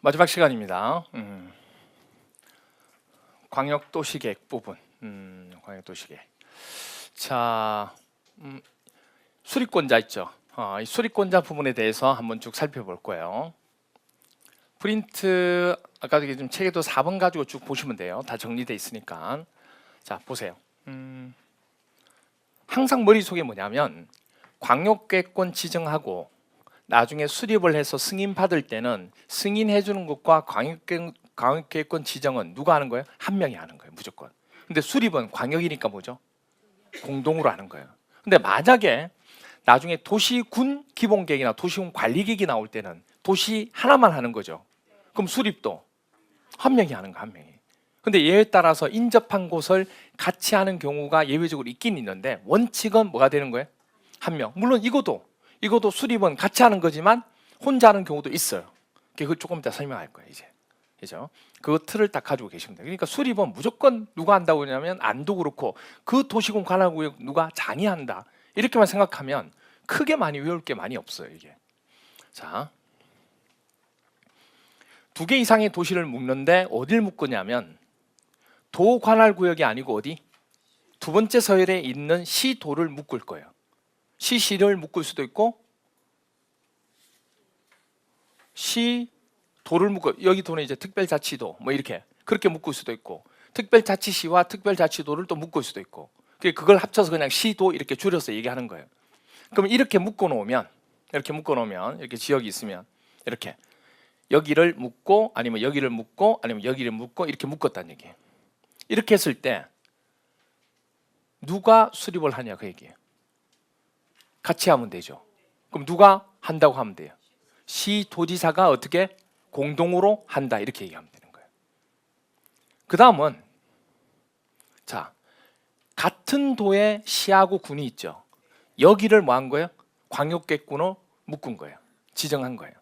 마지막 시간입니다. 광역도시계획 부분. 광역도시계획. 자, 수리권자 있죠. 이 수리권자 부분에 대해서 한번 쭉 살펴볼 거예요. 프린트 아까 좀 책에도 4번 가지고 쭉 보시면 돼요. 다 정리되어 있으니까. 자, 보세요. 항상 머릿속에 뭐냐면 광역계획권 지정하고 나중에 수립을 해서 승인 받을 때는 승인해 주는 것과 광역계획권 지정은 누가 하는 거예요? 한 명이 하는 거예요, 무조건. 근데 수립은 광역이니까 뭐죠? 공동으로 하는 거예요. 근데 만약에 나중에 도시군 기본계획이나 도시군 관리계획이 나올 때는 도시 하나만 하는 거죠. 그럼 수립도 한 명이 하는 거, 한 명이. 근데 예에 따라서 인접한 곳을 같이 하는 경우가 예외적으로 있긴 있는데 원칙은 뭐가 되는 거예요? 한 명. 물론 이것도 수립은 같이 하는 거지만 혼자 하는 경우도 있어요. 그걸 조금 이따 설명할 거예요, 이제. 그죠? 그 틀을 딱 가지고 계시면 돼요. 그러니까 수립은 무조건 누가 한다고 하냐면 안도 그렇고 그 도시군 관할구역 누가 장이 한다. 이렇게만 생각하면 크게 많이 외울 게 많이 없어요, 이게. 자. 2개 이상의 도시를 묶는데 어딜 묶느냐면 도 관할구역이 아니고 어디? 두 번째 서열에 있는 시도를 묶을 거예요. 시를 묶을 수도 있고 시도를 묶고 여기 도는 이제 특별자치도 뭐 이렇게 그렇게 묶을 수도 있고 특별자치시와 특별자치도를 또 묶을 수도 있고 그걸 합쳐서 그냥 시도 이렇게 줄여서 얘기하는 거예요. 그럼 이렇게 묶어 놓으면 이렇게 지역이 있으면 이렇게 여기를 묶고 아니면 여기를 묶고 아니면 여기를 묶고 이렇게 묶었다는 얘기예요. 이렇게 했을 때 누가 수립을 하냐 그 얘기예요. 같이 하면 되죠. 그럼 누가 한다고 하면 돼요. 시도지사가 어떻게 공동으로 한다 이렇게 얘기하면 되는 거예요. 그 다음은 자 같은 도에 시하고 군이 있죠. 여기를 뭐 한 거예요? 광역계획군으로 묶은 거예요. 지정한 거예요.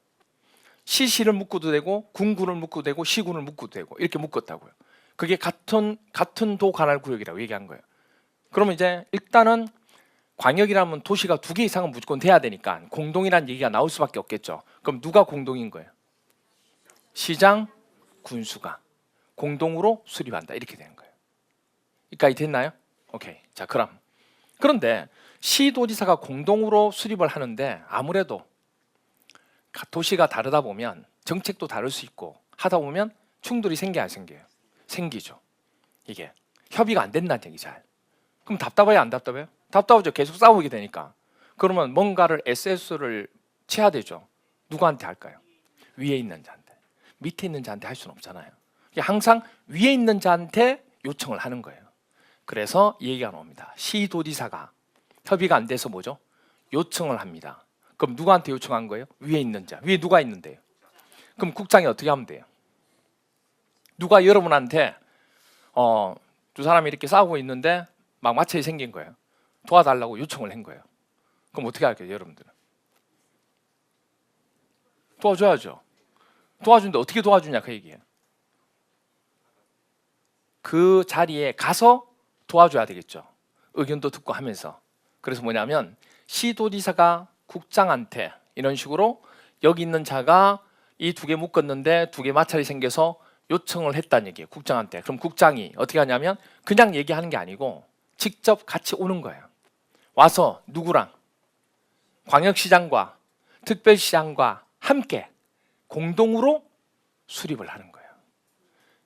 시를 묶어도 되고 군을 묶어도 되고 시군을 묶어도 되고 이렇게 묶었다고요. 그게 같은 도 관할구역이라고 얘기한 거예요. 그러면 이제 일단은 광역이라면 도시가 2개 이상은 무조건 돼야 되니까 공동이라는 얘기가 나올 수밖에 없겠죠. 그럼 누가 공동인 거예요? 시장, 군수가 공동으로 수립한다 이렇게 되는 거예요. 여기까지 됐나요? 오케이. 자, 그런데 시도지사가 공동으로 수립을 하는데 아무래도 도시가 다르다 보면 정책도 다를 수 있고 하다 보면 충돌이 생겨야 안 생겨요? 생기죠. 이게 협의가 안 된다는 얘기 잘. 그럼 답답해요, 안 답답해요? 답답하죠. 계속 싸우게 되니까. 그러면 뭔가를 SS를 쳐야 되죠. 누구한테 할까요? 위에 있는 자한테. 밑에 있는 자한테 할 수는 없잖아요. 항상 위에 있는 자한테 요청을 하는 거예요. 그래서 이 얘기가 나옵니다. 시도지사가 협의가 안 돼서 뭐죠? 요청을 합니다. 그럼 누구한테 요청한 거예요? 위에 있는 자. 위에 누가 있는데요? 그럼 국장이 어떻게 하면 돼요? 누가 여러분한테 두 사람이 이렇게 싸우고 있는데 막 마찰이 생긴 거예요. 도와달라고 요청을 한 거예요. 그럼 어떻게 할까요, 여러분들은? 도와줘야죠. 도와주는데 어떻게 도와주냐 그 얘기예요. 그 자리에 가서 도와줘야 되겠죠. 의견도 듣고 하면서. 그래서 뭐냐면 시도지사가 국장한테 이런 식으로 여기 있는 자가 이 2개 묶었는데 2개 마찰이 생겨서 요청을 했다는 얘기예요. 국장한테. 그럼 국장이 어떻게 하냐면 그냥 얘기하는 게 아니고 직접 같이 오는 거예요. 와서 누구랑? 광역시장과 특별시장과 함께 공동으로 수립을 하는 거예요.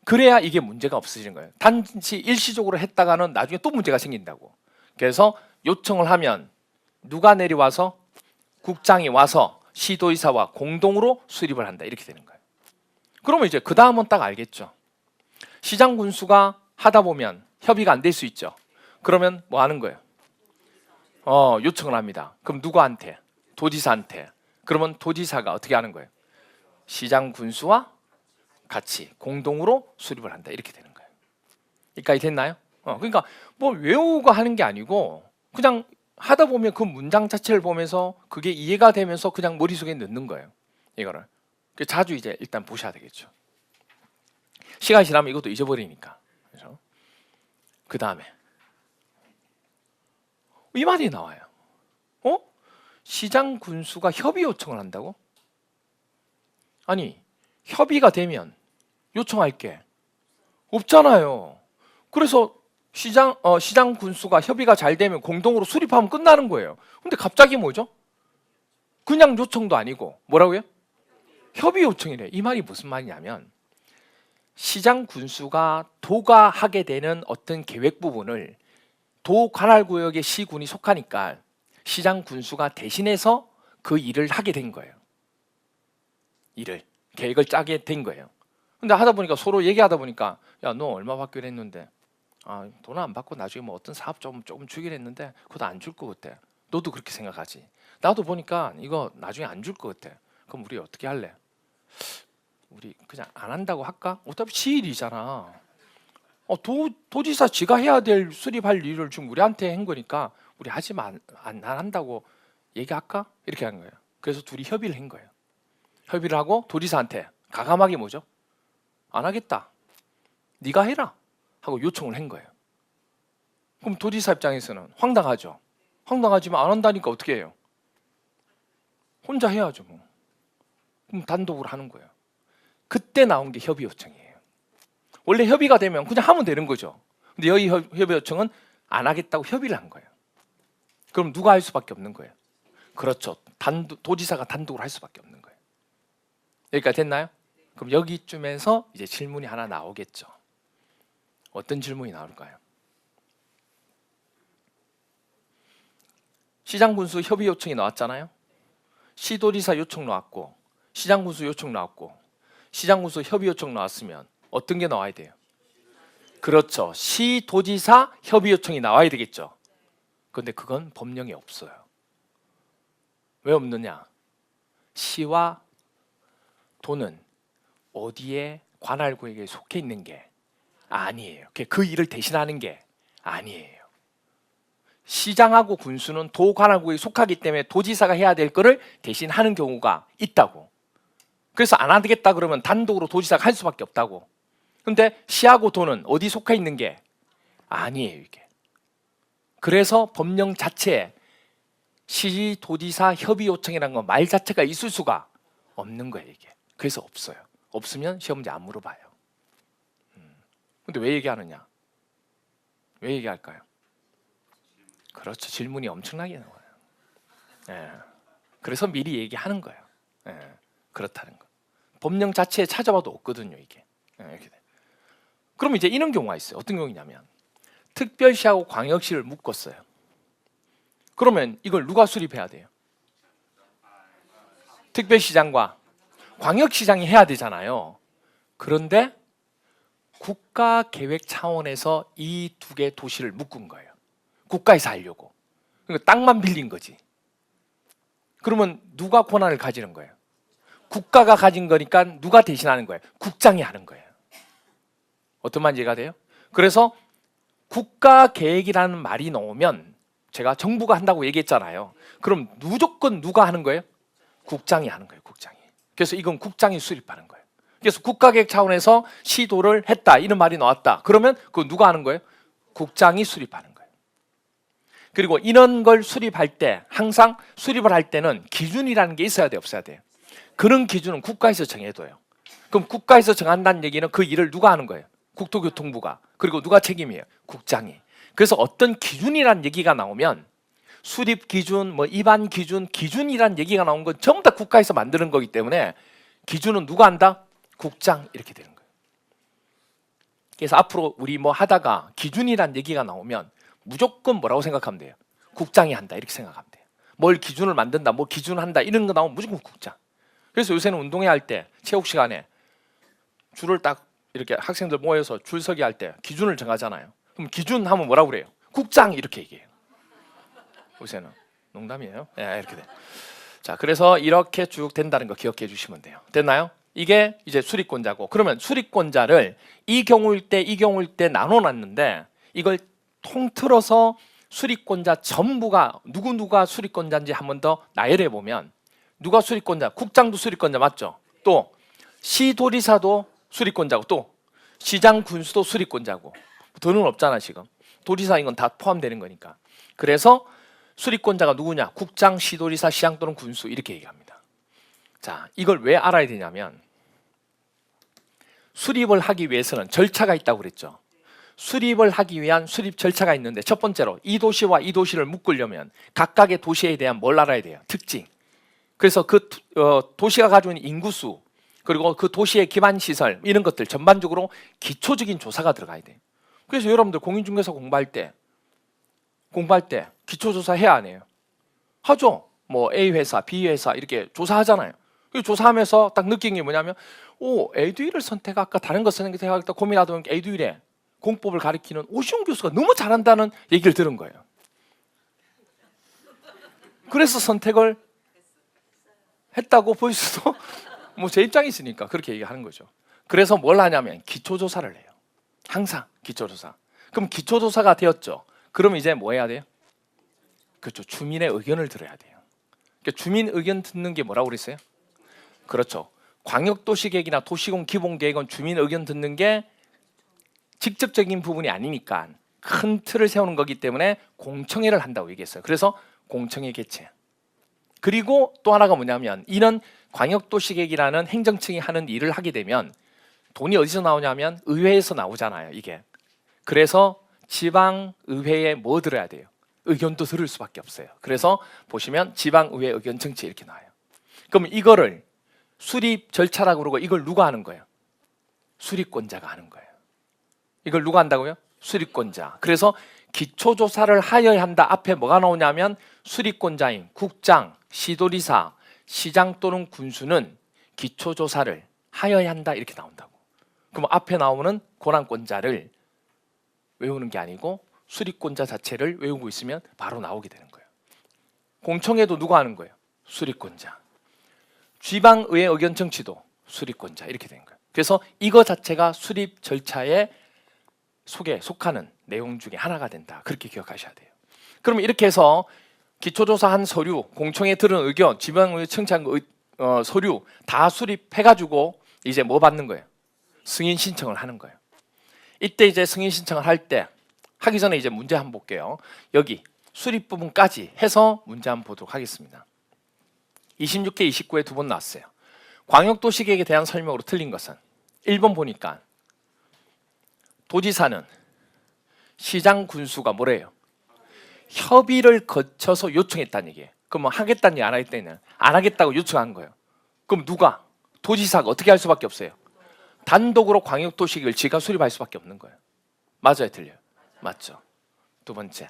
그래야 이게 문제가 없어지는 거예요. 단지 일시적으로 했다가는 나중에 또 문제가 생긴다고. 그래서 요청을 하면 누가 내려와서 국장이 와서 시도의사와 공동으로 수립을 한다 이렇게 되는 거예요. 그러면 이제 그 다음은 딱 알겠죠. 시장 군수가 하다 보면 협의가 안 될 수 있죠. 그러면 뭐 하는 거예요? 요청을 합니다. 그럼 누구한테? 도지사한테. 그러면 도지사가 어떻게 하는 거예요? 시장 군수와 같이 공동으로 수립을 한다 이렇게 되는 거예요. 여기까지 됐나요? 그러니까 뭐 외우고 하는 게 아니고 그냥 하다 보면 그 문장 자체를 보면서 그게 이해가 되면서 그냥 머릿속에 넣는 거예요. 이거를 자주 이제 일단 보셔야 되겠죠. 시간이 지나면 이것도 잊어버리니까. 그렇죠? 그 다음에 이 말이 나와요. 시장 군수가 협의 요청을 한다고? 아니 협의가 되면 요청할 게 없잖아요. 그래서 시장 군수가 협의가 잘 되면 공동으로 수립하면 끝나는 거예요. 근데 갑자기 뭐죠? 그냥 요청도 아니고 뭐라고요? 협의 요청이래. 이 말이 무슨 말이냐면 시장 군수가 도가 하게 되는 어떤 계획 부분을 도 관할구역의 시군이 속하니까 시장 군수가 대신해서 그 일을 하게 된 거예요. 계획을 짜게 된 거예요. 근데 하다 보니까 서로 얘기하다 보니까 야, 너 얼마 받기로 했는데 돈 안 받고 나중에 뭐 어떤 사업 조금 주기로 했는데 그것도 안 줄 것 같아. 너도 그렇게 생각하지? 나도 보니까 이거 나중에 안 줄 것 같아. 그럼 우리 어떻게 할래? 우리 그냥 안 한다고 할까? 어차피 지일이잖아. 도지사 지가 해야 될 수립할 일을 지금 우리한테 한 거니까 우리 하지 마, 안 한다고 얘기할까? 이렇게 한 거예요. 그래서 둘이 협의를 한 거예요. 협의를 하고 도지사한테 가감하게 뭐죠? 안 하겠다. 네가 해라 하고 요청을 한 거예요. 그럼 도지사 입장에서는 황당하죠. 황당하지만 안 한다니까 어떻게 해요? 혼자 해야죠 뭐. 그럼 단독으로 하는 거예요. 그때 나온 게 협의 요청이에요. 원래 협의가 되면 그냥 하면 되는 거죠. 근데 여기 협의 요청은 안 하겠다고 협의를 한 거예요. 그럼 누가 할 수밖에 없는 거예요? 그렇죠. 도지사가 단독으로 할 수밖에 없는 거예요. 여기까지 됐나요? 그럼 여기쯤에서 이제 질문이 하나 나오겠죠. 어떤 질문이 나올까요? 시장군수 협의 요청이 나왔잖아요. 시도지사 요청 나왔고 시장군수 요청 나왔고 시장군수 협의 요청 나왔으면 어떤 게 나와야 돼요? 그렇죠. 시도지사 협의 요청이 나와야 되겠죠. 그런데 그건 법령에 없어요. 왜 없느냐? 시와 도는 어디에 관할구역에 속해 있는 게 아니에요. 그 일을 대신하는 게 아니에요. 시장하고 군수는 도 관할구역에 속하기 때문에 도지사가 해야 될 거를 대신하는 경우가 있다고. 그래서 안 하겠다 그러면 단독으로 도지사가 할 수밖에 없다고. 근데 시하고 도는 어디 속해 있는 게 아니에요, 이게. 그래서 법령 자체에 시도지사 협의 요청이라는 건 말 자체가 있을 수가 없는 거예요, 이게. 그래서 없어요. 없으면 시험 문제 안 물어봐요. 근데 왜 얘기하느냐? 왜 얘기할까요? 그렇죠. 질문이 엄청나게 나와요. 예. 그래서 미리 얘기하는 거예요. 예. 그렇다는 거. 법령 자체에 찾아봐도 없거든요, 이게. 예, 이렇게 돼. 그럼 이제 이런 경우가 있어요. 어떤 경우냐면 특별시하고 광역시를 묶었어요. 그러면 이걸 누가 수립해야 돼요? 특별시장과 광역시장이 해야 되잖아요. 그런데 국가계획 차원에서 이 두 개 도시를 묶은 거예요. 국가에서 하려고. 그러니까 땅만 빌린 거지. 그러면 누가 권한을 가지는 거예요? 국가가 가진 거니까 누가 대신하는 거예요? 국장이 하는 거예요. 어떤 말인지 이해가 돼요? 그래서 국가계획이라는 말이 나오면 제가 정부가 한다고 얘기했잖아요. 그럼 무조건 누가 하는 거예요? 국장이 하는 거예요. 국장이. 그래서 이건 국장이 수립하는 거예요. 그래서 국가계획 차원에서 시도를 했다 이런 말이 나왔다. 그러면 그거 누가 하는 거예요? 국장이 수립하는 거예요. 그리고 이런 걸 수립할 때 항상 수립을 할 때는 기준이라는 게 있어야 돼, 없어야 돼요? 그런 기준은 국가에서 정해둬요. 그럼 국가에서 정한다는 얘기는 그 일을 누가 하는 거예요? 국토교통부가. 그리고 누가 책임이에요? 국장이. 그래서 어떤 기준이라는 얘기가 나오면 수립 기준, 뭐 입안 기준, 기준이라는 얘기가 나온 건 전부 다 국가에서 만드는 거기 때문에 기준은 누가 한다? 국장 이렇게 되는 거예요. 그래서 앞으로 우리 뭐 하다가 기준이라는 얘기가 나오면 무조건 뭐라고 생각하면 돼요? 국장이 한다 이렇게 생각하면 돼요. 뭘 기준을 만든다, 뭐 기준한다 이런 거 나오면 무조건 국장. 그래서 요새는 운동회 할 때 체육 시간에 줄을 딱 이렇게 학생들 모여서 줄 서기 할 때 기준을 정하잖아요. 그럼 기준 하면 뭐라고 그래요? 국장 이렇게 얘기해요. 요새는 농담이에요. 예, 이렇게 돼. 자, 그래서 이렇게 쭉 된다는 거 기억해 주시면 돼요. 됐나요? 이게 이제 수립권자고. 그러면 수립권자를 이 경우일 때 나눠놨는데 이걸 통틀어서 수립권자 전부가 누가 수립권자인지 한 번 더 나열해 보면 누가 수립권자? 국장도 수립권자 맞죠? 또 시도지사도 수립권자고 또 시장 군수도 수립권자고 더는 없잖아 지금. 도지사인 건 다 포함되는 거니까. 그래서 수립권자가 누구냐? 국장, 시도지사, 시장 또는 군수 이렇게 얘기합니다. 자, 이걸 왜 알아야 되냐면 수립을 하기 위해서는 절차가 있다고 그랬죠. 수립을 하기 위한 수립 절차가 있는데 첫 번째로 이 도시와 이 도시를 묶으려면 각각의 도시에 대한 뭘 알아야 돼요? 특징. 그래서 그 도시가 가지고 있는 인구수 그리고 그 도시의 기반 시설 이런 것들 전반적으로 기초적인 조사가 들어가야 돼요. 그래서 여러분들 공인중개사 공부할 때 기초조사 해야 안 해요? 하죠. 뭐 A 회사, B 회사 이렇게 조사하잖아요. 조사하면서 딱 느낀 게 뭐냐면 에듀윌을 선택할까 다른 거 선택할까 고민하다 보니까 에듀윌에 공법을 가리키는 오시훈 교수가 너무 잘한다는 얘기를 들은 거예요. 그래서 선택을 했다고 볼 수도 뭐 제 입장이 있으니까 그렇게 얘기하는 거죠. 그래서 뭘 하냐면 기초조사를 해요. 항상 기초조사. 그럼 기초조사가 되었죠. 그럼 이제 뭐 해야 돼요? 그렇죠. 주민의 의견을 들어야 돼요. 그러니까 주민 의견 듣는 게 뭐라고 그랬어요? 그렇죠. 광역도시계획이나 도시공 기본계획은 주민 의견 듣는 게 직접적인 부분이 아니니까 큰 틀을 세우는 거기 때문에 공청회를 한다고 얘기했어요. 그래서 공청회 개최. 그리고 또 하나가 뭐냐면 이런 광역도시계획이라는 행정층이 하는 일을 하게 되면 돈이 어디서 나오냐면 의회에서 나오잖아요. 이게. 그래서 지방의회에 뭐 들어야 돼요? 의견도 들을 수밖에 없어요. 그래서 보시면 지방의회 의견 청취 이렇게 나와요. 그럼 이거를 수립 절차라고 그러고 이걸 누가 하는 거예요? 수립권자가 하는 거예요. 이걸 누가 한다고요? 수립권자. 그래서 기초조사를 하여야 한다. 앞에 뭐가 나오냐면 수립권자인 국장, 시도지사, 시장 또는 군수는 기초조사를 하여야 한다. 이렇게 나온다고. 그럼 앞에 나오는 권한권자를 외우는 게 아니고 수립권자 자체를 외우고 있으면 바로 나오게 되는 거예요. 공청회도 누가 하는 거예요? 수립권자. 지방의회 의견 청취도 수립권자 이렇게 되는 거예요. 그래서 이거 자체가 수립 절차에 속하는 내용 중에 하나가 된다. 그렇게 기억하셔야 돼요. 그럼 이렇게 해서 기초조사한 서류, 공청회 들은 의견, 지방의회 청취한 서류 다 수립해가지고 이제 뭐 받는 거예요? 승인 신청을 하는 거예요. 이때 이제 승인 신청을 할 때 하기 전에 이제 문제 한번 볼게요. 여기 수립 부분까지 해서 문제 한번 보도록 하겠습니다. 26개, 29에 두 번 나왔어요. 광역도시계획에 대한 설명으로 틀린 것은 1번 보니까 도지사는 시장 군수가 뭐래요? 협의를 거쳐서 요청했다는 얘기예요. 그럼 뭐 하겠다는 얘기 안 하겠다는 안 하겠다고 요청한 거예요. 그럼 누가? 도지사가 어떻게 할 수밖에 없어요? 단독으로 광역도시계획을 지가 수립할 수밖에 없는 거예요. 맞아요, 틀려요? 맞죠. 두 번째,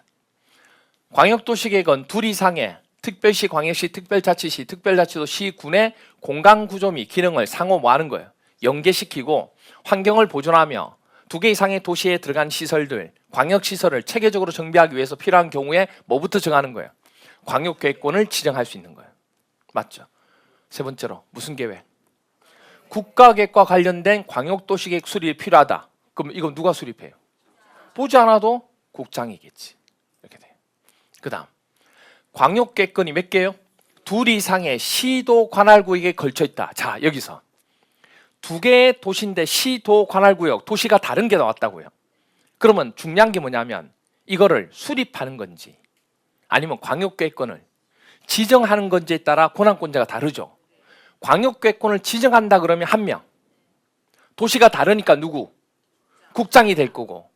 광역도시계획은 둘 이상의 특별시, 광역시, 특별자치시, 특별자치도, 시, 군의 공간구조 및 기능을 상호 뭐 하는 거예요? 연계시키고 환경을 보존하며 두 개 이상의 도시에 들어간 시설들, 광역시설을 체계적으로 정비하기 위해서 필요한 경우에 뭐부터 정하는 거예요? 광역계획권을 지정할 수 있는 거예요. 맞죠? 세 번째로 무슨 계획? 국가계획과 관련된 광역도시계획 수립이 필요하다. 그럼 이건 누가 수립해요? 보지 않아도 국장이겠지. 이렇게 돼요. 그 다음 광역계획권이 몇 개요? 둘 이상의 시도 관할구역에 걸쳐 있다. 자, 여기서 두 개의 도시인데 시도 관할구역, 도시가 다른 게 나왔다고요. 그러면 중요한 게 뭐냐면 이거를 수립하는 건지 아니면 광역계획권을 지정하는 건지에 따라 권한권자가 다르죠. 광역계획권을 지정한다 그러면 한 명, 도시가 다르니까 누구? 국장이 될 거고,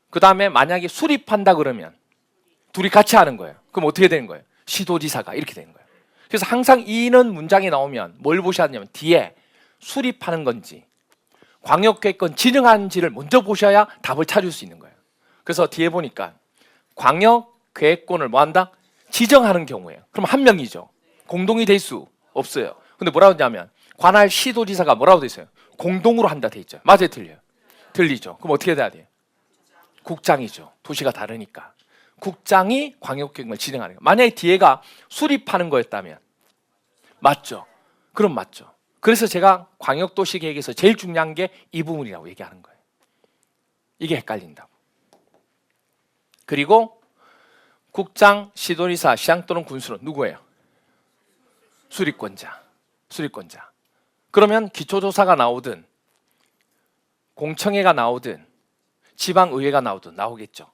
그 다음에 만약에 수립한다 그러면 둘이 같이 하는 거예요. 그럼 어떻게 되는 거예요? 시도지사가 이렇게 되는 거예요. 그래서 항상 이는 문장이 나오면 뭘 보셔야 하냐면 뒤에 수립하는 건지 광역계획권 지정하는지를 먼저 보셔야 답을 찾을 수 있는 거예요. 그래서 뒤에 보니까 광역계획권을 뭐 한다? 지정하는 경우에요. 그럼 한 명이죠. 공동이 될 수 없어요. 근데 뭐라고 하냐면 관할 시도지사가 뭐라고 돼 있어요? 공동으로 한다 돼 있죠. 맞아요, 틀려요? 틀리죠. 그럼 어떻게 돼야 돼요? 국장이죠. 도시가 다르니까. 국장이 광역계획을 진행하는 거예요. 만약에 뒤에가 수립하는 거였다면 맞죠? 그럼 맞죠. 그래서 제가 광역도시계획에서 제일 중요한 게 이 부분이라고 얘기하는 거예요. 이게 헷갈린다고. 그리고 국장, 시도지사, 시장 또는 군수는 누구예요? 수립권자. 수립권자. 그러면 기초조사가 나오든 공청회가 나오든 지방의회가 나오든 나오겠죠.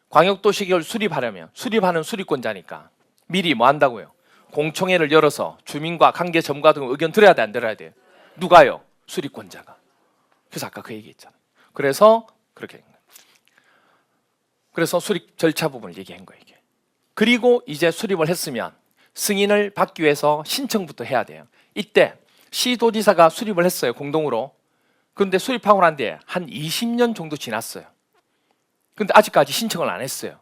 광역도시계획을 수립하려면 수립하는 수립권자니까 미리 뭐 한다고요? 공청회를 열어서 주민과 관계 전문가 등 의견 들어야 돼, 안 들어야 돼요? 누가요? 수립권자가. 그래서 아까 그 얘기했잖아요. 그래서 그렇게 된 거예요. 그래서 수립 절차 부분을 얘기한 거예요. 이게. 그리고 이제 수립을 했으면 승인을 받기 위해서 신청부터 해야 돼요. 이때 시도지사가 수립을 했어요. 공동으로. 그런데 수립하고 난 뒤에 한 20년 정도 지났어요. 근데 아직까지 신청을 안 했어요.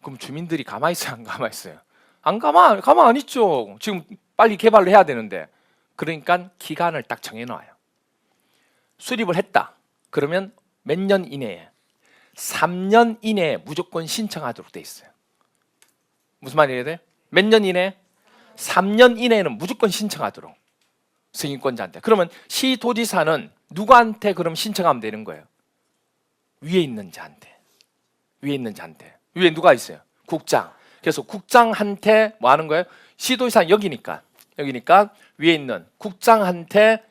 그럼 주민들이 가만히 있어요? 안 가만히 있어요? 가만 안 있죠. 지금 빨리 개발을 해야 되는데. 그러니까 기간을 딱 정해놔요. 수립을 했다. 그러면 몇 년 이내에? 3년 이내에 무조건 신청하도록 돼 있어요. 무슨 말이에요? 몇 년 이내? 3년 이내에는 무조건 신청하도록. 승인권자한테. 그러면 시도지사는 누구한테 그럼 신청하면 되는 거예요? 위에 있는 자한테. 위에 있는 자한테. 위에 누가 있어요? 국장. 그래서 국장한테 뭐 하는 거예요? 시도지사는 여기니까 위에 있는 국장한테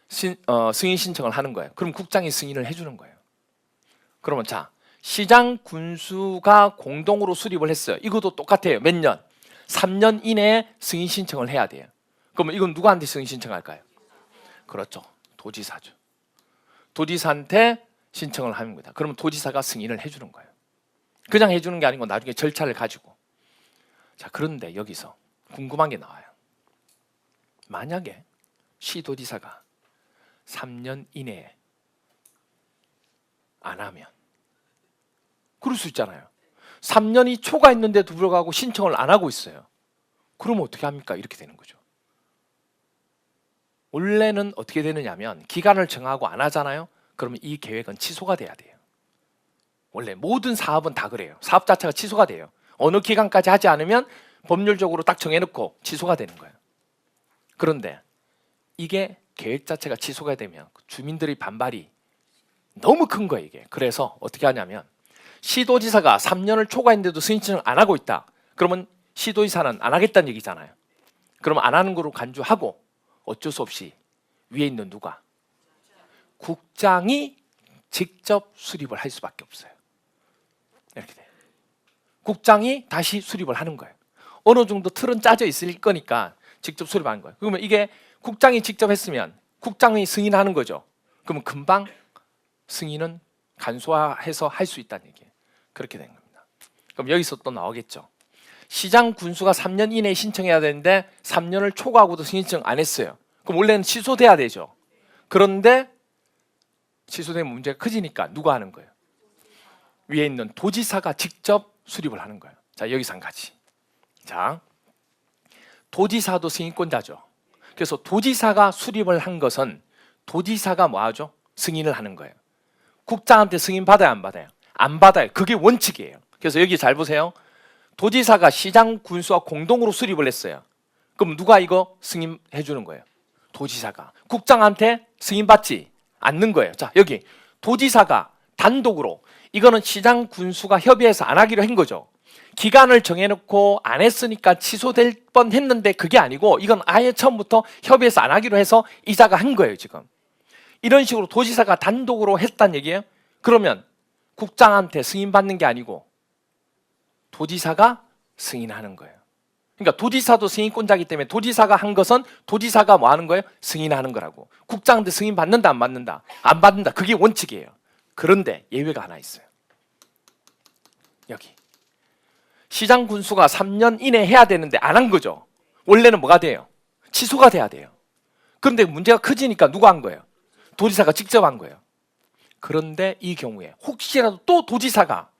승인 신청을 하는 거예요. 그럼 국장이 승인을 해주는 거예요. 그러면 자, 시장 군수가 공동으로 수립을 했어요. 이것도 똑같아요. 몇 년? 3년 이내에 승인 신청을 해야 돼요. 그러면 이건 누구한테 승인 신청할까요? 그렇죠. 도지사죠. 도지사한테 신청을 하는 겁니다. 그러면 도지사가 승인을 해주는 거예요. 그냥 해주는 게 아니고 나중에 절차를 가지고. 자, 그런데 여기서 궁금한 게 나와요. 만약에 시도지사가 3년 이내에 안 하면, 그럴 수 있잖아요. 3년이 초과했는데도 불구하고 신청을 안 하고 있어요. 그러면 어떻게 합니까? 이렇게 되는 거죠. 원래는 어떻게 되느냐면 기간을 정하고 안 하잖아요. 그러면 이 계획은 취소가 돼야 돼요. 원래 모든 사업은 다 그래요. 사업 자체가 취소가 돼요. 어느 기간까지 하지 않으면 법률적으로 딱 정해놓고 취소가 되는 거예요. 그런데 이게 계획 자체가 취소가 되면 주민들의 반발이 너무 큰 거예요. 이게. 그래서 어떻게 하냐면 시도지사가 3년을 초과했는데도 승인을 안 하고 있다. 그러면 시도지사는 안 하겠다는 얘기잖아요. 그러면 안 하는 거로 간주하고 어쩔 수 없이 위에 있는 누가? 국장이 직접 수립을 할 수밖에 없어요. 이렇게 돼요. 국장이 다시 수립을 하는 거예요. 어느 정도 틀은 짜져 있을 거니까 직접 수립하는 거예요. 그러면 이게 국장이 직접 했으면 국장이 승인하는 거죠. 그러면 금방 승인은 간소화해서 할 수 있다는 얘기예요. 그렇게 된 겁니다. 그럼 여기서 또 나오겠죠. 시장 군수가 3년 이내에 신청해야 되는데 3년을 초과하고도 신청 안 했어요. 그럼 원래는 취소돼야 되죠. 그런데 취소되면 문제가 커지니까 누가 하는 거예요? 위에 있는 도지사가 직접 수립을 하는 거예요. 자, 여기서 한 가지. 자, 도지사도 승인권자죠. 그래서 도지사가 수립을 한 것은 도지사가 뭐 하죠? 승인을 하는 거예요. 국장한테 승인 받아요, 안 받아요? 안 받아요. 그게 원칙이에요. 그래서 여기 잘 보세요. 도지사가 시장 군수와 공동으로 수립을 했어요. 그럼 누가 이거 승인해 주는 거예요? 도지사가. 국장한테 승인 받지 않는 거예요. 자, 여기 도지사가 단독으로, 이거는 시장 군수가 협의해서 안 하기로 한 거죠. 기간을 정해놓고 안 했으니까 취소될 뻔 했는데 그게 아니고 이건 아예 처음부터 협의해서 안 하기로 해서 이자가 한 거예요. 지금 이런 식으로 도지사가 단독으로 했단 얘기예요. 그러면 국장한테 승인받는 게 아니고 도지사가 승인하는 거예요. 그러니까 도지사도 승인권자이기 때문에 도지사가 한 것은 도지사가 뭐 하는 거예요? 승인하는 거라고. 국장한테 승인받는다 안 받는다? 안 받는다. 그게 원칙이에요. 그런데 예외가 하나 있어요. 여기 시장 군수가 3년 이내에 해야 되는데 안 한 거죠. 원래는 뭐가 돼요? 취소가 돼야 돼요. 그런데 문제가 커지니까 누가 한 거예요? 도지사가 직접 한 거예요. 그런데 이 경우에 혹시라도 또 도지사가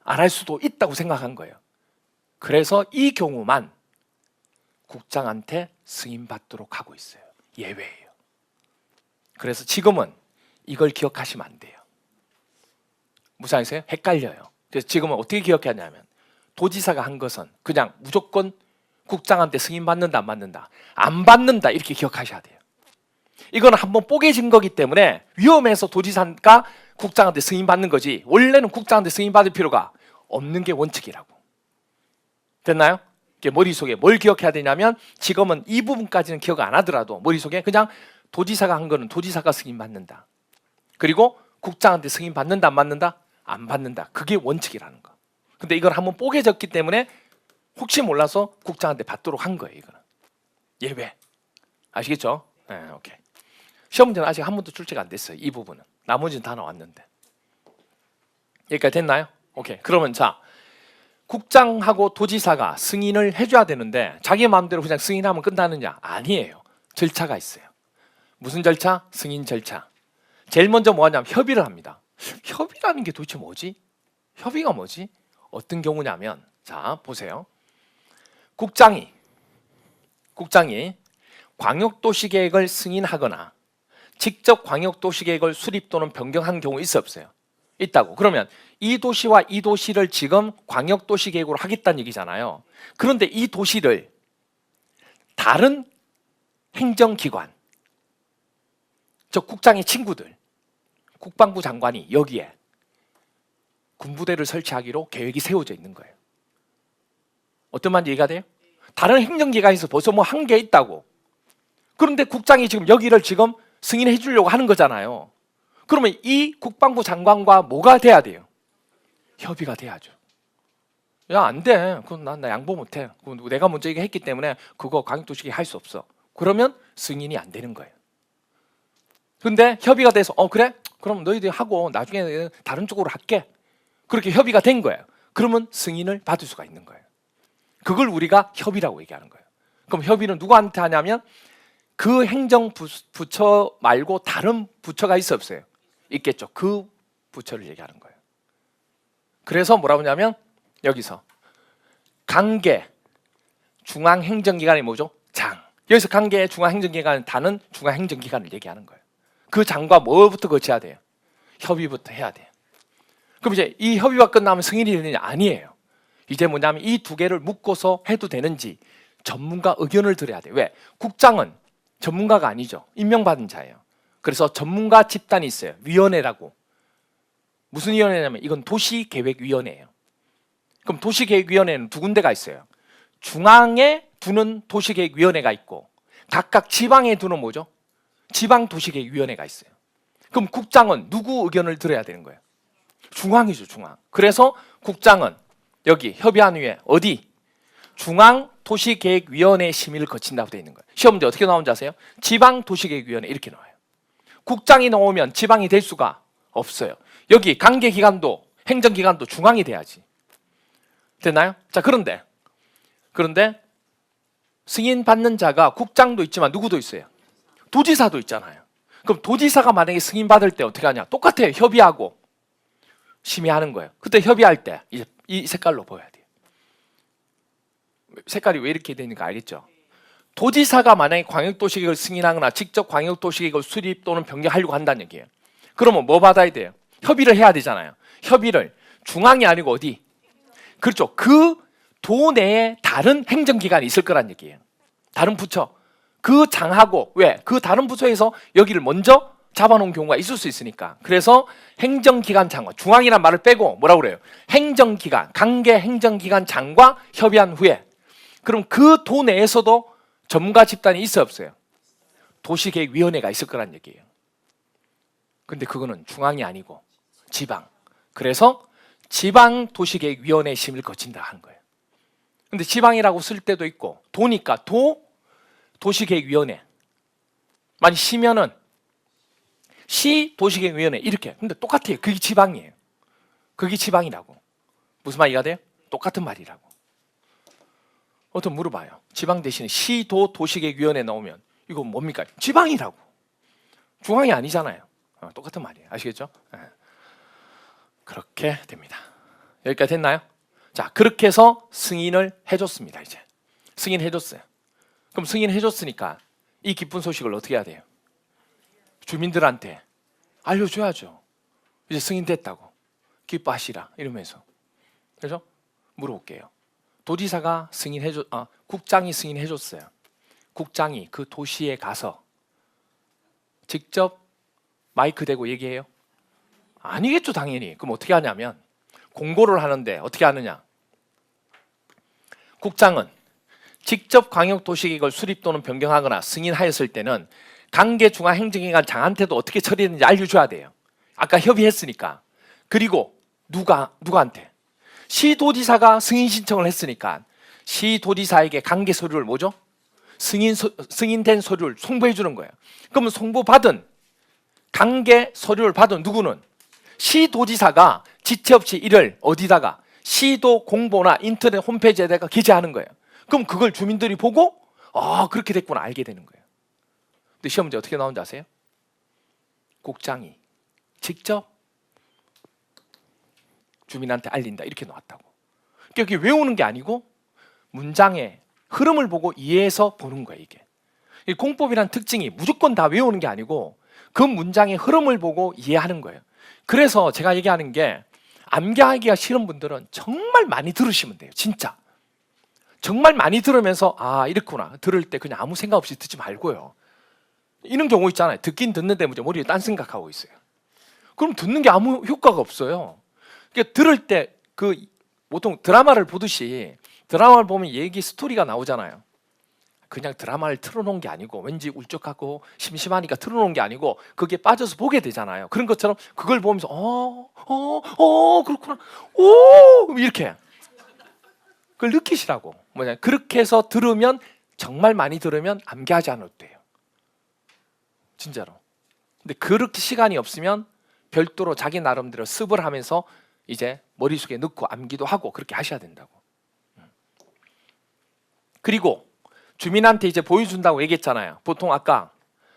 안 할 수도 있다고 생각한 거예요. 그래서 이 경우만 국장한테 승인받도록 하고 있어요. 예외예요. 그래서 지금은 이걸 기억하시면 안 돼요. 무슨 말이세요? 헷갈려요. 그래서 지금은 어떻게 기억하냐면 도지사가 한 것은 그냥 무조건 국장한테 승인받는다 안 받는다? 안 받는다 이렇게 기억하셔야 돼요. 이거는 한번 뽀개진 거기 때문에 위험해서 도지사가 국장한테 승인받는 거지 원래는 국장한테 승인받을 필요가 없는 게 원칙이라고. 됐나요? 머릿속에 뭘 기억해야 되냐면 지금은 이 부분까지는 기억 안 하더라도 머릿속에 그냥 도지사가 한 거는 도지사가 승인받는다. 그리고 국장한테 승인받는다 안 받는다? 안 받는다. 그게 원칙이라는 거. 근데 이걸 한번 뽀개졌기 때문에 혹시 몰라서 국장한테 받도록 한 거예요. 이거는 예외. 아시겠죠? 네, 오케이. 시험 문제는 아직 한 번도 출제가 안 됐어요. 이 부분은. 나머지는 다 나왔는데. 여기까지 됐나요? 오케이. 그러면 자, 국장하고 도지사가 승인을 해줘야 되는데 자기 마음대로 그냥 승인하면 끝나느냐? 아니에요. 절차가 있어요. 무슨 절차? 승인 절차. 제일 먼저 뭐 하냐면 협의를 합니다. 협의라는 게 도대체 뭐지? 협의가 뭐지? 어떤 경우냐면 자, 보세요. 국장이 광역도시계획을 승인하거나 직접 광역도시계획을 수립 또는 변경한 경우 있어 없어요? 있다고. 그러면 이 도시와 이 도시를 지금 광역도시계획으로 하겠다는 얘기잖아요. 그런데 이 도시를 다른 행정기관, 저 국장의 친구들, 국방부 장관이 여기에 군부대를 설치하기로 계획이 세워져 있는 거예요. 어떤 말인지 이해가 돼요? 다른 행정기관에서 벌써 뭐 한 게 있다고. 그런데 국장이 지금 여기를 지금 승인해 주려고 하는 거잖아요. 그러면 이 국방부 장관과 뭐가 돼야 돼요? 협의가 돼야죠. 야, 안 돼. 그건 나 양보 못 해. 내가 먼저 이거 했기 때문에 그거 광역도시계획 할 수 없어. 그러면 승인이 안 되는 거예요. 근데 협의가 돼서 그래? 그럼 너희들이 하고 나중에 다른 쪽으로 할게. 그렇게 협의가 된 거예요. 그러면 승인을 받을 수가 있는 거예요. 그걸 우리가 협의라고 얘기하는 거예요. 그럼 협의는 누구한테 하냐면 그 행정부처 말고 다른 부처가 있어 없어요? 있겠죠. 그 부처를 얘기하는 거예요. 그래서 뭐라고 하냐면 여기서 관계 중앙행정기관이 뭐죠? 장. 여기서 관계 중앙행정기관은 다른 중앙행정기관을 얘기하는 거예요. 그 장과 뭐부터 거쳐야 돼요? 협의부터 해야 돼요. 그럼 이제 이 협의가 끝나면 승인이 되느냐? 아니에요. 이제 뭐냐면 이 두 개를 묶어서 해도 되는지 전문가 의견을 들어야 돼요. 왜? 국장은 전문가가 아니죠. 임명받은 자예요. 그래서 전문가 집단이 있어요. 위원회라고. 무슨 위원회냐면 이건 도시계획위원회예요. 그럼 도시계획위원회는 두 군데가 있어요. 중앙에 두는 도시계획위원회가 있고 각각 지방에 두는 뭐죠? 지방도시계획위원회가 있어요. 그럼 국장은 누구 의견을 들어야 되는 거예요? 중앙이죠, 중앙. 그래서 국장은 여기 협의한 후에 어디? 중앙도시계획위원회 심의를 거친다고 되어 있는 거예요. 시험 문제 어떻게 나오는지 아세요? 지방도시계획위원회 이렇게 나와요. 국장이 나오면 지방이 될 수가 없어요. 여기 관계기관도 행정기관도 중앙이 돼야지. 됐나요? 자, 그런데 승인 받는 자가 국장도 있지만 누구도 있어요? 도지사도 있잖아요. 그럼 도지사가 만약에 승인 받을 때 어떻게 하냐? 똑같아요. 협의하고 심의하는 거예요. 그때 협의할 때 이제 이 색깔로 보여야 돼요. 색깔이 왜 이렇게 되니까 알겠죠? 도지사가 만약에 광역도시계획을 승인하거나 직접 광역도시계획을 수립 또는 변경하려고 한다는 얘기예요. 그러면 뭐 받아야 돼요? 협의를 해야 되잖아요. 협의를 중앙이 아니고 어디? 그렇죠. 그 도 내에 다른 행정기관이 있을 거란 얘기예요. 다른 부처. 그 장하고 왜? 그 다른 부처에서 여기를 먼저 잡아놓은 경우가 있을 수 있으니까. 그래서 행정기관 장관, 중앙이란 말을 빼고 뭐라고 그래요? 행정기관, 관계 행정기관 장과 협의한 후에 그럼 그 도 내에서도 전문가 집단이 있어 없어요? 도시계획위원회가 있을 거란 얘기예요. 근데 그거는 중앙이 아니고 지방. 그래서 지방도시계획위원회 심의를 거친다 하는 거예요. 근데 지방이라고 쓸 때도 있고 도니까 도시계획위원회 많이 시면은 시도시계획위원회 이렇게. 근데 똑같아요. 그게 지방이에요. 그게 지방이라고. 무슨 말 이해가 돼요? 똑같은 말이라고. 어떤 물어봐요. 지방 대신에 시도 도시계획위원회 나오면 이거 뭡니까? 지방이라고. 중앙이 아니잖아요. 똑같은 말이에요. 아시겠죠? 네. 그렇게 됩니다. 여기까지 됐나요? 자, 그렇게 해서 승인을 해줬습니다. 이제 승인해줬어요. 그럼 승인해줬으니까 이 기쁜 소식을 어떻게 해야 돼요? 주민들한테 알려줘야죠. 이제 승인됐다고 기뻐하시라 이러면서. 그래서 물어볼게요. 도지사가 국장이 승인해줬어요. 국장이 그 도시에 가서 직접 마이크 대고 얘기해요? 아니겠죠, 당연히. 그럼 어떻게 하냐면 공고를 하는데 어떻게 하느냐? 국장은 직접 광역도시계획을 수립 또는 변경하거나 승인하였을 때는 관계중앙행정기관 장한테도 어떻게 처리했는지 알려줘야 돼요. 아까 협의했으니까. 그리고 누구한테? 시도지사가 승인 신청을 했으니까 시도지사에게 관계 서류를 뭐죠? 승인된 서류를 송부해 주는 거예요. 그러면 송부받은 강계 서류를 받은 누구는 시도지사가 지체 없이 이를 어디다가 시도 공보나 인터넷 홈페이지에다가 게재하는 거예요. 그럼 그걸 주민들이 보고 그렇게 됐구나 알게 되는 거예요. 근데 시험 문제 어떻게 나오는지 아세요? 국장이 직접 주민한테 알린다 이렇게 나왔다고. 그러니까 이게 외우는 게 아니고 문장의 흐름을 보고 이해해서 보는 거예요. 이게 이 공법이란 특징이 무조건 다 외우는 게 아니고 그 문장의 흐름을 보고 이해하는 거예요. 그래서 제가 얘기하는 게 암기하기가 싫은 분들은 정말 많이 들으시면 돼요. 진짜 정말 많이 들으면서 이렇구나 들을 때 그냥 아무 생각 없이 듣지 말고요. 이런 경우 있잖아요. 듣긴 듣는데 머리에 딴 생각하고 있어요. 그럼 듣는 게 아무 효과가 없어요. 그러니까 들을 때 보통 드라마를 보듯이 드라마를 보면 얘기 스토리가 나오잖아요. 그냥 드라마를 틀어놓은 게 아니고 왠지 울적하고 심심하니까 틀어놓은 게 아니고 거기에 빠져서 보게 되잖아요. 그런 것처럼 그걸 보면서 그렇구나 이렇게 그걸 느끼시라고. 그렇게 해서 들으면 정말 많이 들으면 암기하지 않아도 돼요. 진짜로. 근데 그렇게 시간이 없으면 별도로 자기 나름대로 습을 하면서 이제 머릿속에 넣고 암기도 하고 그렇게 하셔야 된다고. 그리고 주민한테 이제 보여준다고 얘기했잖아요. 보통 아까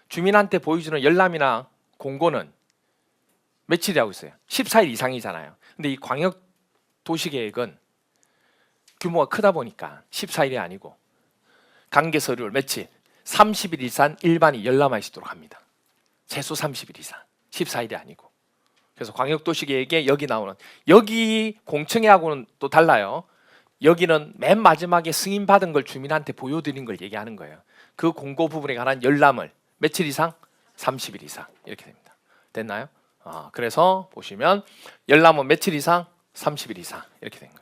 주민한테 보여주는 열람이나 공고는 며칠이라고 했어요? 14일 이상이잖아요. 근데 이 광역도시계획은 규모가 크다 보니까 14일이 아니고 관계 서류를 며칠? 30일 이상 일반이 열람할 수 있도록 합니다. 최소 30일 이상 14일이 아니고. 그래서 광역도시계획에 여기 나오는 여기 공청회하고는 또 달라요. 여기는 맨 마지막에 승인받은 걸 주민한테 보여드린 걸 얘기하는 거예요. 그 공고 부분에 관한 열람을 며칠 이상? 30일 이상 이렇게 됩니다. 됐나요? 그래서 보시면 열람은 며칠 이상? 30일 이상 이렇게 된 거예요.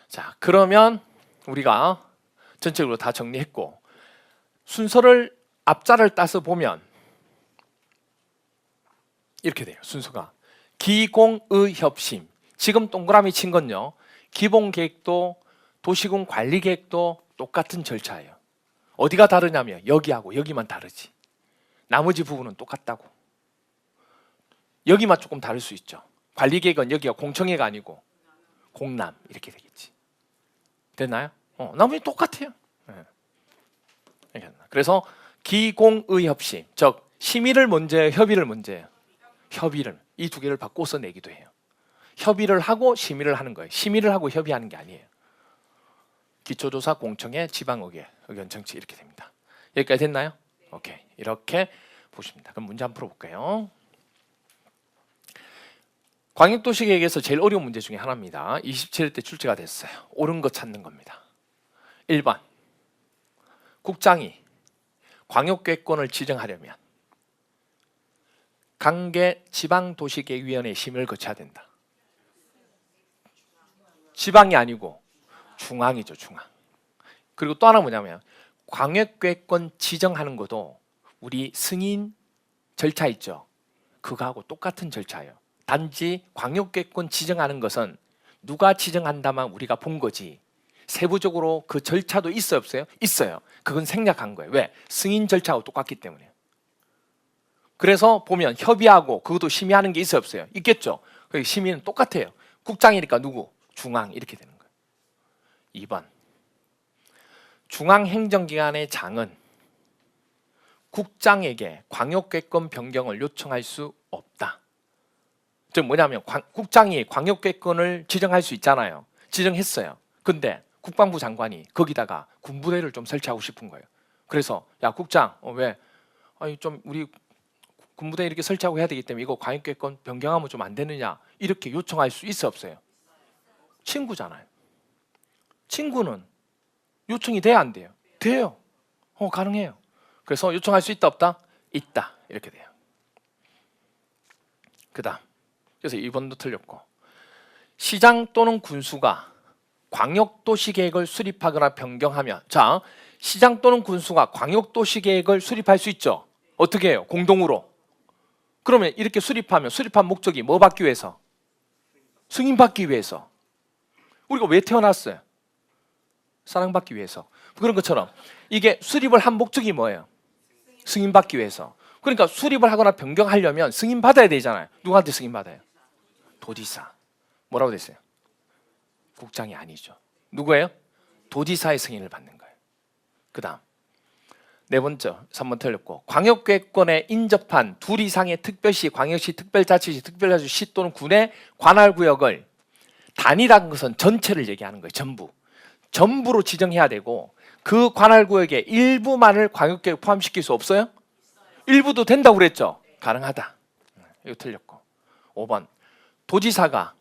자, 그러면 우리가 전체적으로 다 정리했고 순서를 앞자를 따서 보면 이렇게 돼요. 순서가 기공의협심. 지금 동그라미 친 건요. 기본계획도 도시군 관리계획도 똑같은 절차예요. 어디가 다르냐면 여기하고 여기만 다르지. 나머지 부분은 똑같다고. 여기만 조금 다를 수 있죠. 관리계획은 여기가 공청회가 아니고 공람 이렇게 되겠지. 됐나요? 나머지 똑같아요. 그래서 기공의협심, 즉 심의를 먼저 해요, 협의를 먼저 해요? 협의를. 이 두 개를 바꿔서 내기도 해요. 협의를 하고 심의를 하는 거예요. 심의를 하고 협의하는 게 아니에요. 기초조사, 공청회, 지방의회, 의견청취 이렇게 됩니다. 여기까지 됐나요? 오케이. 이렇게 보십니다. 그럼 문제 한번 풀어볼까요? 광역도시계획에서 제일 어려운 문제 중에 하나입니다. 27일 때 출제가 됐어요. 옳은 거 찾는 겁니다. 1번 국장이 광역계획권을 지정하려면 관계 지방도시계획위원회 심의를 거쳐야 된다. 지방이 아니고 중앙이죠. 중앙. 그리고 또 하나 뭐냐면 광역계획권 지정하는 것도 우리 승인 절차 있죠. 그거하고 똑같은 절차예요. 단지 광역계획권 지정하는 것은 누가 지정한다만 우리가 본 거지 세부적으로 그 절차도 있어요 없어요? 있어요. 그건 생략한 거예요. 왜? 승인 절차하고 똑같기 때문에. 그래서 보면 협의하고 그것도 심의하는 게 있어요 없어요? 있겠죠. 심의는 똑같아요. 국장이니까 누구? 중앙 이렇게 되는 거예요. 2번 중앙행정기관의 장은 국장에게 광역계획권 변경을 요청할 수 없다. 즉 뭐냐면 국장이 광역계획권을 지정할 수 있잖아요. 지정했어요. 근데 국방부 장관이 거기다가 군부대를 좀 설치하고 싶은 거예요. 그래서 야 국장 왜 좀 우리 군부대 이렇게 설치하고 해야 되기 때문에 이거 광역계획권 변경하면 좀 안 되느냐 이렇게 요청할 수 있어 없어요? 친구잖아요. 친구는 요청이 돼야 안 돼요? 돼요. 가능해요. 그래서 요청할 수 있다 없다? 있다 이렇게 돼요. 그 다음 그래서 2번도 틀렸고 시장 또는 군수가 광역도시계획을 수립하거나 변경하면 자 시장 또는 군수가 광역도시계획을 수립할 수 있죠. 어떻게 해요? 공동으로. 그러면 이렇게 수립하면 수립한 목적이 뭐 받기 위해서? 승인받기 위해서. 우리가 왜 태어났어요? 사랑받기 위해서. 그런 것처럼 이게 수립을 한 목적이 뭐예요? 승인받기 위해서. 그러니까 수립을 하거나 변경하려면 승인받아야 되잖아요. 누구한테 승인받아요? 도지사. 뭐라고 됐어요? 국장이 아니죠. 누구예요? 도지사의 승인을 받는 거예요. 그 다음 네 번째, 3번 틀렸고, 광역계획권에 인접한 둘 이상의 특별시, 광역시, 특별자치시, 특별자치시 또는 군의 관할구역을 단위라는 것은 전체를 얘기하는 거예요. 전부로 지정해야 되고 그 관할구역의 일부만을 광역계획 포함시킬 수 없어요? 일부도 된다고 그랬죠? 가능하다. 이거 틀렸고. 5번 도지사가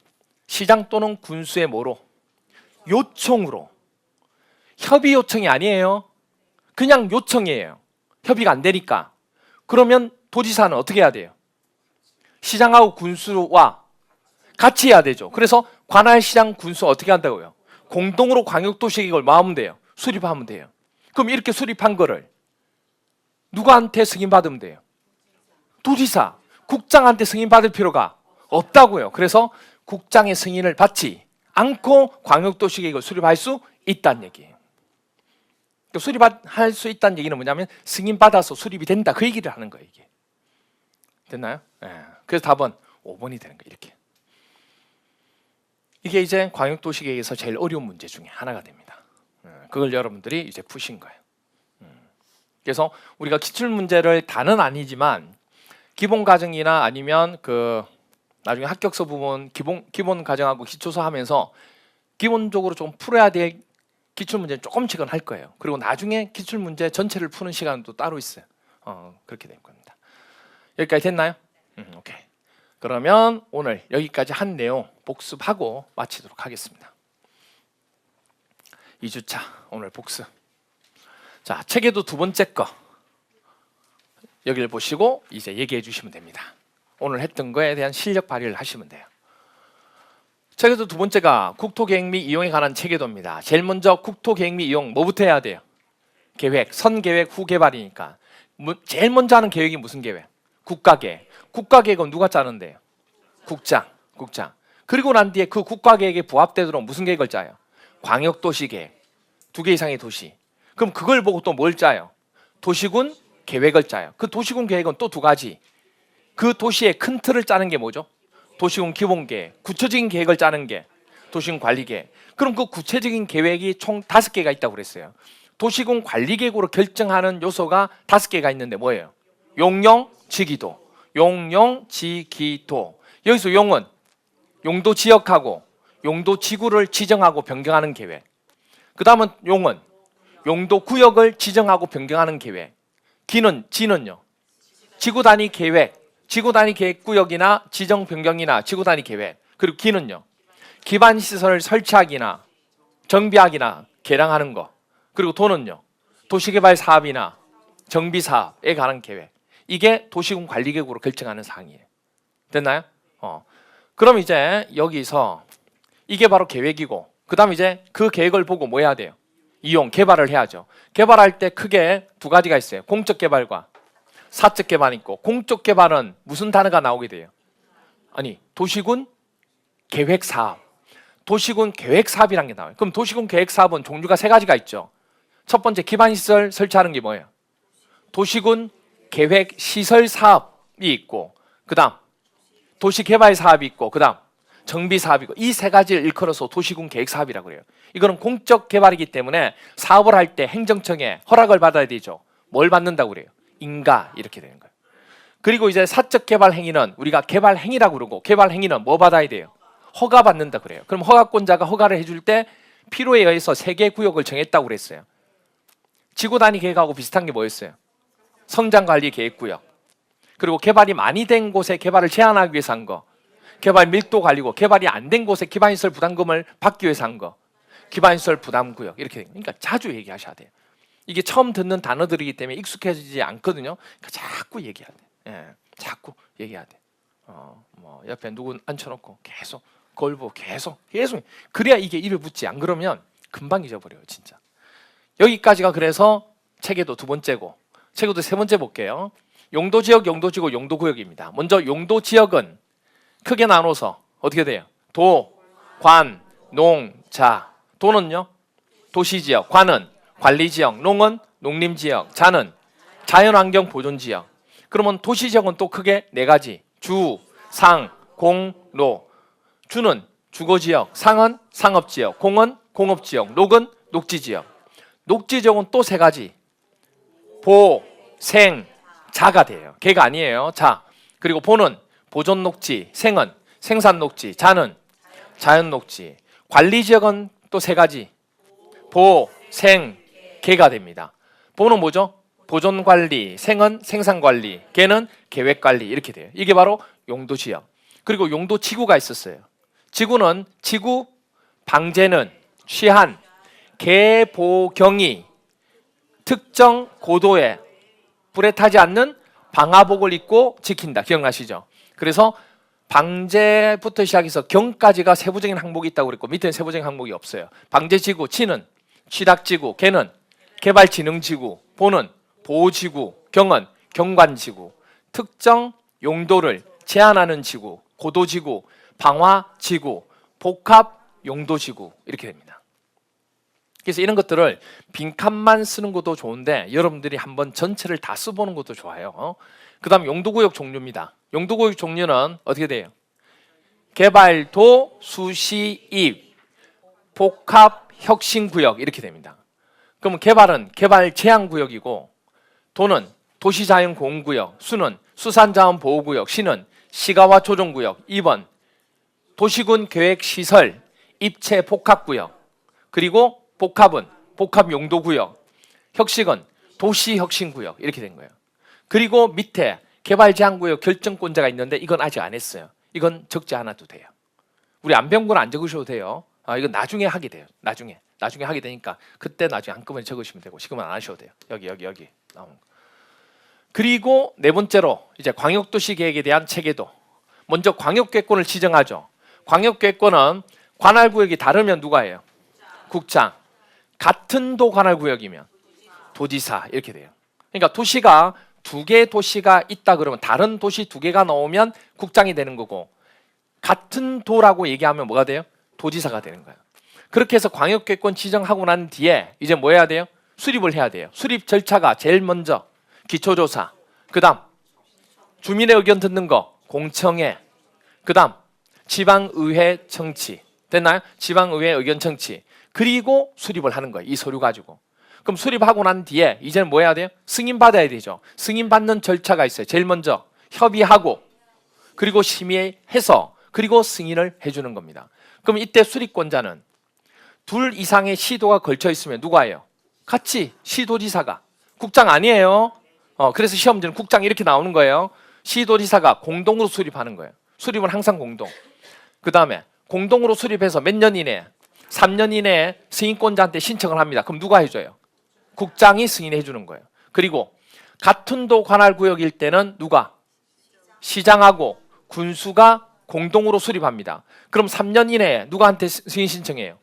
시장 또는 군수의 뭐로? 요청으로. 협의 요청이 아니에요. 그냥 요청이에요. 협의가 안 되니까. 그러면 도지사는 어떻게 해야 돼요? 시장하고 군수와 같이 해야 되죠. 그래서 관할시장 군수 어떻게 한다고요? 공동으로 광역도시계획을 뭐 하면 돼요? 수립하면 돼요. 그럼 이렇게 수립한 거를 누구한테 승인받으면 돼요? 도지사, 국장한테 승인받을 필요가 없다고요. 그래서 국장의 승인을 받지 않고 광역도시계획을 수립할 수 있다는 얘기예요. 수립할 수 있다는 얘기는 뭐냐면 승인받아서 수립이 된다, 그 얘기를 하는 거예요. 이게 됐나요? 네. 그래서 답은 5번이 되는 거예요. 이렇게. 이게 이제 광역도시계획에서 제일 어려운 문제 중에 하나가 됩니다. 그걸 여러분들이 이제 푸신 거예요. 그래서 우리가 기출문제를 다는 아니지만 기본 과정이나 아니면 그 나중에 합격서 부분 기본 과정하고 기초서 하면서 기본적으로 좀 풀어야 될 기출문제는 조금씩은 할 거예요. 그리고 나중에 기출문제 전체를 푸는 시간도 따로 있어요. 그렇게 될 겁니다. 여기까지 됐나요? 오케이. 그러면 오늘 여기까지 한 내용 복습하고 마치도록 하겠습니다. 2주차 오늘 복습. 자, 책에도 두 번째 거 여기를 보시고 이제 얘기해 주시면 됩니다. 오늘 했던 거에 대한 실력 발휘를 하시면 돼요. 책에도 두 번째가 국토계획 및 이용에 관한 체계도입니다. 제일 먼저 국토계획 및 이용 뭐부터 해야 돼요? 계획, 선계획, 후개발이니까 제일 먼저 하는 계획이 무슨 계획? 국가계획. 국가계획은 누가 짜는데요? 국장. 그리고 난 뒤에 그 국가계획에 부합되도록 무슨 계획을 짜요? 광역도시계획. 2개 이상의 도시. 그럼 그걸 보고 또 뭘 짜요? 도시군 계획을 짜요. 그 도시군 계획은 또 두 가지. 그 도시의 큰 틀을 짜는 게 뭐죠? 도시군 기본계획. 구체적인 계획을 짜는 게 도시군 관리계획. 그럼 그 구체적인 계획이 총 5개가 있다고 그랬어요. 도시군 관리계획으로 결정하는 요소가 5개가 있는데 뭐예요? 용용, 지기도. 용용, 지기도. 여기서 용은 용도 지역하고 용도 지구를 지정하고 변경하는 계획. 그 다음은 용은 용도 구역을 지정하고 변경하는 계획. 지는요? 지구 단위 계획, 지구 단위 계획 구역이나 지정 변경이나 지구 단위 계획. 그리고 기는요? 기반 시설 설치하기나 정비하기나 개량하는 거. 그리고 도는요? 도시개발 사업이나 정비 사업에 관한 계획. 이게 도시군 관리계획으로 결정하는 사항이에요. 됐나요? 그럼 이제 여기서 이게 바로 계획이고, 그 다음 이제 그 계획을 보고 뭐 해야 돼요? 이용, 개발을 해야죠. 개발할 때 크게 두 가지가 있어요. 공적 개발과 사적 개발이 있고, 공적 개발은 무슨 단어가 나오게 돼요? 아니, 도시군 계획 사업. 도시군 계획 사업이라는 게 나와요. 그럼 도시군 계획 사업은 종류가 3가지가 있죠. 첫 번째 기반시설 설치하는 게 뭐예요? 도시군 계획 시설 사업이 있고, 그 다음 도시개발 사업이 있고, 그 다음 정비 사업이고, 이 3가지를 일컬어서 도시군 계획 사업이라고 해요. 이거는 공적 개발이기 때문에 사업을 할 때 행정청에 허락을 받아야 되죠. 뭘 받는다고 그래요? 인가, 이렇게 되는 거예요. 그리고 이제 사적 개발 행위는 우리가 개발 행위라고 그러고, 개발 행위는 뭐 받아야 돼요? 허가 받는다 그래요. 그럼 허가권자가 허가를 해줄 때 필요에 의해서 3개 구역을 정했다고 그랬어요. 지구 단위 계획하고 비슷한 게 뭐였어요? 성장관리 계획구역. 그리고 개발이 많이 된 곳에 개발을 제한하기 위해서 한 거. 개발 밀도 관리고, 개발이 안 된 곳에 기반시설 부담금을 받기 위해서 한 거. 기반시설 부담구역. 이렇게. 그러니까 자주 얘기하셔야 돼요. 이게 처음 듣는 단어들이기 때문에 익숙해지지 않거든요. 그러니까 자꾸 얘기해야 돼. 예, 자꾸 얘기해야 돼. 뭐 옆에 누구 앉혀놓고 계속 걸고 계속. 그래야 이게 입에 붙지. 안 그러면 금방 잊어버려요, 진짜. 여기까지가 그래서 체계도 2번째고, 체계도 3번째 볼게요. 용도지역, 용도지구, 용도구역입니다. 먼저 용도지역은 크게 나눠서 어떻게 돼요? 도, 관, 농, 자. 도는요? 도시지역. 관은 관리지역, 농은 농림지역, 자는 자연환경 보존지역. 그러면 도시지역은 또 크게 네 가지. 주, 상, 공, 노. 주는 주거지역, 상은 상업지역, 공은 공업지역, 녹은 녹지지역. 녹지지역은 또 세 가지. 보, 생, 자가 돼요. 개가 아니에요. 자. 그리고 보는 보존녹지, 생은 생산녹지, 자는 자연녹지. 관리지역은 또 세 가지. 보, 생, 개가 됩니다. 보는 뭐죠? 보존관리, 생은 생산관리, 개는 계획관리 이렇게 돼요. 이게 바로 용도지역. 그리고 용도지구가 있었어요. 지구는 지구, 방제는 취한, 개보경이 특정 고도에 불에 타지 않는 방화복을 입고 지킨다. 기억나시죠? 그래서 방제부터 시작해서 경까지가 세부적인 항목이 있다고 그랬고 밑에는 세부적인 항목이 없어요. 방제지구, 치는 취락지구, 개는 개발진흥지구, 보는 보호지구, 경은 경관지구, 특정 용도를 제한하는 지구, 고도지구, 방화지구, 복합용도지구 이렇게 됩니다. 그래서 이런 것들을 빈칸만 쓰는 것도 좋은데 여러분들이 한번 전체를 다 써보는 것도 좋아요. 그 다음 용도구역 종류입니다. 용도구역 종류는 어떻게 돼요? 개발도, 수시입, 복합혁신구역 이렇게 됩니다. 그러면 개발은 개발 제한구역이고 도는 도시자연보호구역, 수는 수산자원보호구역, 시는 시가와 조정구역, 2번 도시군 계획시설 입체 복합구역, 그리고 복합은 복합용도구역, 혁신은 도시혁신구역 이렇게 된 거예요. 그리고 밑에 개발제한구역 결정권자가 있는데 이건 아직 안 했어요. 이건 적지 않아도 돼요. 우리 안 배운 건 안 적으셔도 돼요. 이건 나중에 하게 돼요. 나중에 하게 되니까 그때 나중에 한꺼번에 적으시면 되고 지금은 안 하셔도 돼요. 여기 나오는 거. 그리고 네 번째로 이제 광역도시 계획에 대한 체계도. 먼저 광역계획권을 지정하죠. 광역계획권은 관할구역이 다르면 누가 해요? 국장. 같은 도 관할구역이면 도지사 이렇게 돼요. 그러니까 도시가 두 개의 도시가 있다 그러면 다른 도시 두 개가 나오면 국장이 되는 거고 같은 도라고 얘기하면 뭐가 돼요? 도지사가 되는 거예요. 그렇게 해서 광역계획권 지정하고 난 뒤에 이제 뭐 해야 돼요? 수립을 해야 돼요. 수립 절차가 제일 먼저 기초조사, 그 다음 주민의 의견 듣는 거 공청회, 그 다음 지방의회 청취. 됐나요? 지방의회 의견 청취. 그리고 수립을 하는 거예요. 이 서류 가지고. 그럼 수립하고 난 뒤에 이제는 뭐 해야 돼요? 승인받아야 되죠. 승인받는 절차가 있어요. 제일 먼저 협의하고 그리고 심의해서 그리고 승인을 해주는 겁니다. 그럼 이때 수립권자는 둘 이상의 시도가 걸쳐 있으면 누가 해요? 같이 시도지사가. 국장 아니에요. 그래서 시험지는 국장 이렇게 나오는 거예요. 시도지사가 공동으로 수립하는 거예요. 수립은 항상 공동. 그 다음에 공동으로 수립해서 몇 년 이내에 3년 이내에 승인권자한테 신청을 합니다. 그럼 누가 해줘요? 국장이 승인해 주는 거예요. 그리고 같은 도 관할구역일 때는 누가? 시장하고 군수가 공동으로 수립합니다. 그럼 3년 이내에 누구한테 승인 신청해요?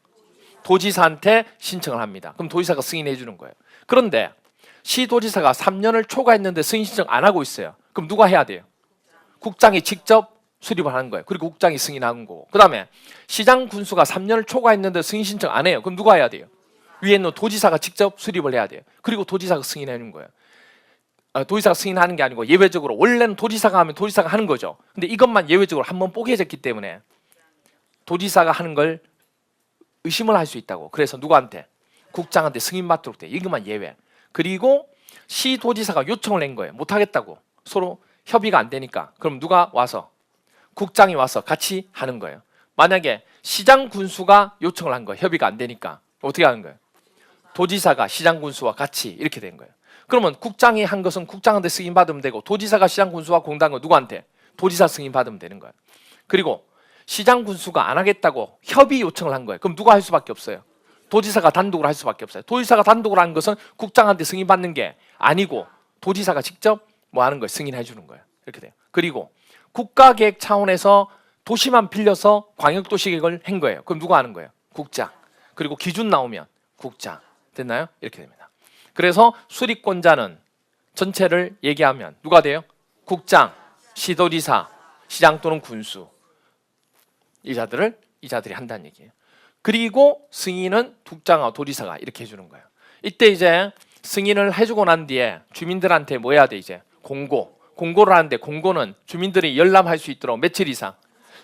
도지사한테 신청을 합니다. 그럼 도지사가 승인해 주는 거예요. 그런데 시도지사가 3년을 초과했는데 승인 신청 안 하고 있어요. 그럼 누가 해야 돼요? 국장이 직접 수립을 하는 거예요. 그리고 국장이 승인하는 거고. 그 다음에 시장 군수가 3년을 초과했는데 승인 신청 안 해요. 그럼 누가 해야 돼요? 위에 있는 도지사가 직접 수립을 해야 돼요. 그리고 도지사가 승인해 주는 거예요. 도지사가 승인하는 게 아니고 예외적으로 원래는 도지사가 하면 도지사가 하는 거죠. 근데 이것만 예외적으로 한번 뽀개졌기 때문에 도지사가 하는 걸 의심을 할 수 있다고. 그래서 누구한테? 국장한테 승인받도록 돼. 이것만 예외. 그리고 시도지사가 요청을 낸 거예요. 못하겠다고. 서로 협의가 안 되니까. 그럼 누가 와서? 국장이 와서 같이 하는 거예요. 만약에 시장 군수가 요청을 한 거예요. 협의가 안 되니까. 어떻게 하는 거예요? 도지사가 시장 군수와 같이 이렇게 된 거예요. 그러면 국장이 한 것은 국장한테 승인 받으면 되고 도지사가 시장 군수와 공단한 건 누구한테? 도지사 승인 받으면 되는 거예요. 그리고 시장 군수가 안 하겠다고 협의 요청을 한 거예요. 그럼 누가 할 수밖에 없어요? 도지사가 단독으로 할 수밖에 없어요. 도지사가 단독으로 한 것은 국장한테 승인 받는 게 아니고 도지사가 직접 뭐 하는 거예요? 승인해 주는 거예요. 이렇게 돼요. 그리고 국가계획 차원에서 도시만 빌려서 광역도시계획을 한 거예요. 그럼 누가 하는 거예요? 국장. 그리고 기준 나오면 국장. 됐나요? 이렇게 됩니다. 그래서 수립권자는 전체를 얘기하면 누가 돼요? 국장, 시도지사, 시장 또는 군수. 이 자들이 한다는 얘기예요. 그리고 승인은 국장하고 도지사가 이렇게 해주는 거예요. 이때 이제 승인을 해주고 난 뒤에 주민들한테 뭐 해야 돼? 이제 공고를 하는데, 공고는 주민들이 열람할 수 있도록 며칠 이상?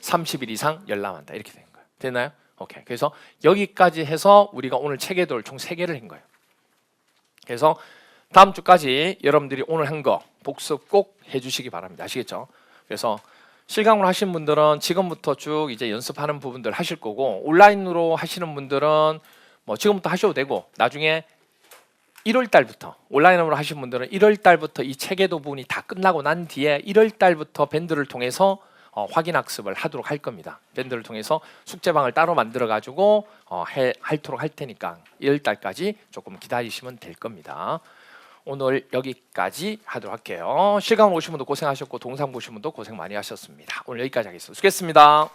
30일 이상 열람한다. 이렇게 된 거예요. 됐나요? 오케이. 그래서 여기까지 해서 우리가 오늘 체계도를 총 3개를 한 거예요. 그래서 다음 주까지 여러분들이 오늘 한 거 복습 꼭 해주시기 바랍니다. 아시겠죠? 그래서 실강으로 하신 분들은 지금부터 쭉 이제 연습하는 부분들 하실 거고, 온라인으로 하시는 분들은 뭐 지금부터 하셔도 되고, 나중에 1월 달부터, 온라인으로 하신 분들은 1월 달부터 이 체계도 부분이 다 끝나고 난 뒤에 1월 달부터 밴드를 통해서 확인 학습을 하도록 할 겁니다. 밴드를 통해서 숙제방을 따로 만들어 가지고 하도록 할 테니까 1월 달까지 조금 기다리시면 될 겁니다. 오늘 여기까지 하도록 할게요. 실강 오신 분도 고생하셨고, 동상 보신 분도 고생 많이 하셨습니다. 오늘 여기까지 하겠습니다. 수고했습니다.